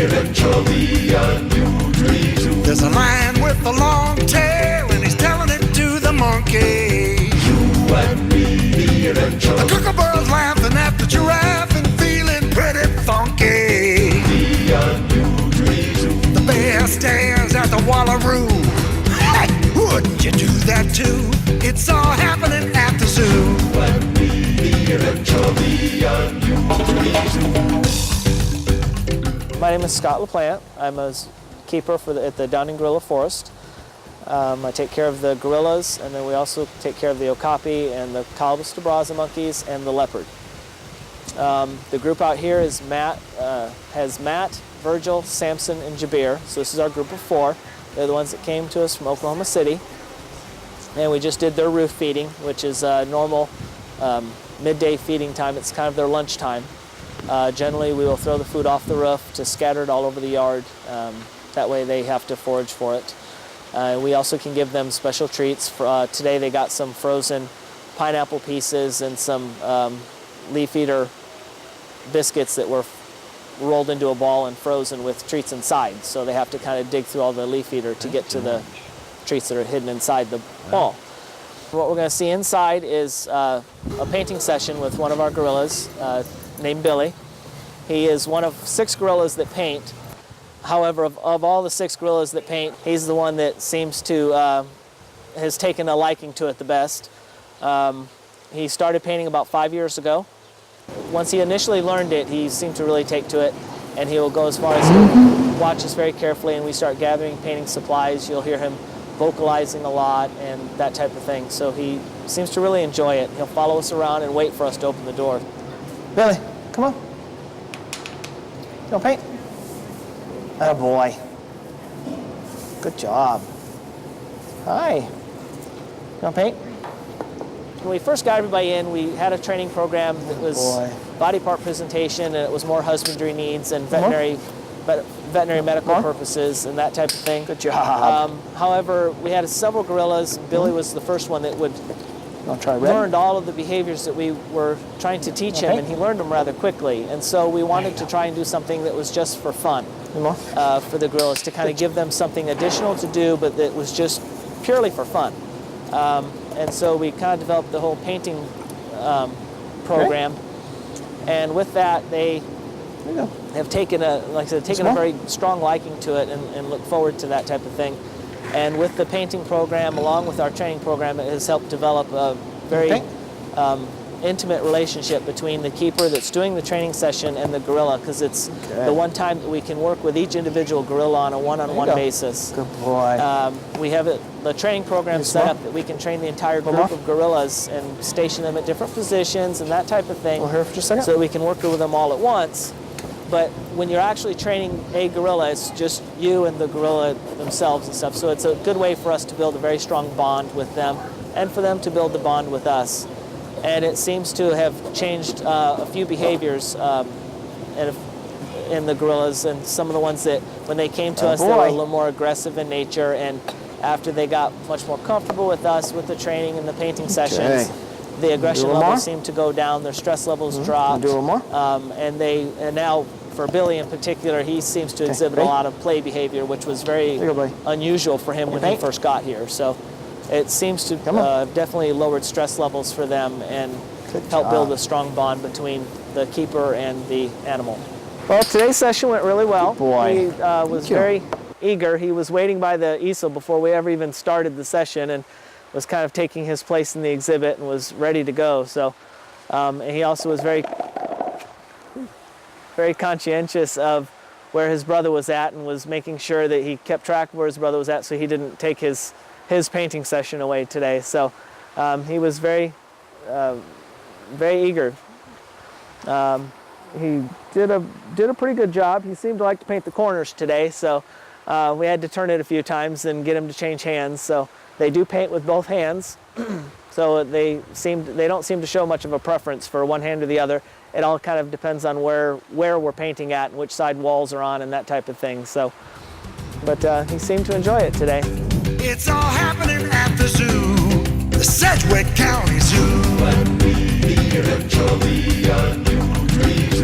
eventually a new dream too. There's a lion with a long tail and he's telling it to the monkey. You and me eventually. The kookaburra's laughing at the giraffe and feeling pretty funky. Be a new dream too. The bear stares at the wallaroo. Hey, wouldn't you do that too? It's all happening at the zoo. You and me eventually a new dream too. My name is Scott LaPlante. I'm a keeper at the Downing Gorilla Forest. I take care of the gorillas, and then we also take care of the okapi and the Calabas de monkeys and the leopard. The group out here is has Matt, Virgil, Samson, and Jabir. So this is our group of 4. They're the ones that came to us from Oklahoma City. And we just did their roof feeding, which is normal midday feeding time. It's kind of their lunch time. Generally, we will throw the food off the roof to scatter it all over the yard. That way they have to forage for it. We also can give them special treats. Today they got some frozen pineapple pieces and some leaf eater biscuits that were rolled into a ball and frozen with treats inside. So they have to kind of dig through all the leaf eater to get to the treats that are hidden inside the ball. What we're going to see inside is a painting session with one of our gorillas named Billy. He is one of 6 gorillas that paint. However, of all the 6 gorillas that paint, he's the one that seems to has taken a liking to it the best. He started painting about 5 years ago. Once he initially learned it, he seemed to really take to it, and he will go as far as he watches very carefully, and we start gathering painting supplies. You'll hear him vocalizing a lot and that type of thing. So he seems to really enjoy it. He'll follow us around and wait for us to open the door. Billy, come on. You want to paint? Oh boy. Good job. Hi. You want to paint? When we first got everybody in, we had a training program that was body part presentation, and it was more husbandry needs and veterinary medical purposes and that type of thing. Good job. However, we had several gorillas. Billy was the first one that learned all of the behaviors that we were trying to teach him, and he learned them rather quickly. And so we wanted to try and do something that was just for fun for the gorillas, to kind of give them something additional to do, but that was just purely for fun. And so we kind of developed the whole painting program. And with that, they have taken a very strong liking to it and look forward to that type of thing. And with the painting program, along with our training program, it has helped develop a very intimate relationship between the keeper that's doing the training session and the gorilla, because it's the one time that we can work with each individual gorilla on a one-on-one basis. Good boy. We have the training program set up that we can train the entire group of gorillas and station them at different positions and that type of thing, here for just a second. so that we can work with them all at once. But when you're actually training a gorilla, it's just you and the gorilla themselves and stuff. So it's a good way for us to build a very strong bond with them and for them to build the bond with us. And it seems to have changed a few behaviors in the gorillas, and some of the ones that when they came to us, they were a little more aggressive in nature. And after they got much more comfortable with us, with the training and the painting sessions, the aggression levels seemed to go down, their stress levels dropped. Do a little more? And now, for Billy in particular, he seems to exhibit a lot of play behavior, which was very unusual for him when he first got here. So it seems to definitely lowered stress levels for them and helped build a strong bond between the keeper and the animal. Well, today's session went really well. He was very eager. He was waiting by the easel before we ever even started the session, and was kind of taking his place in the exhibit and was ready to go. So and he also was very conscientious of where his brother was at, and was making sure that he kept track of where his brother was at, so he didn't take his painting session away today. So he was very eager. He did a pretty good job. He seemed to like to paint the corners today, so we had to turn it a few times and get him to change hands. So they do paint with both hands, so they don't seem to show much of a preference for one hand or the other. It all kind of depends on where we're painting at and which side walls are on and that type of thing. So, but he seemed to enjoy it today. It's all happening at the zoo, the Sedgwick County Zoo. And we eventually a new dream.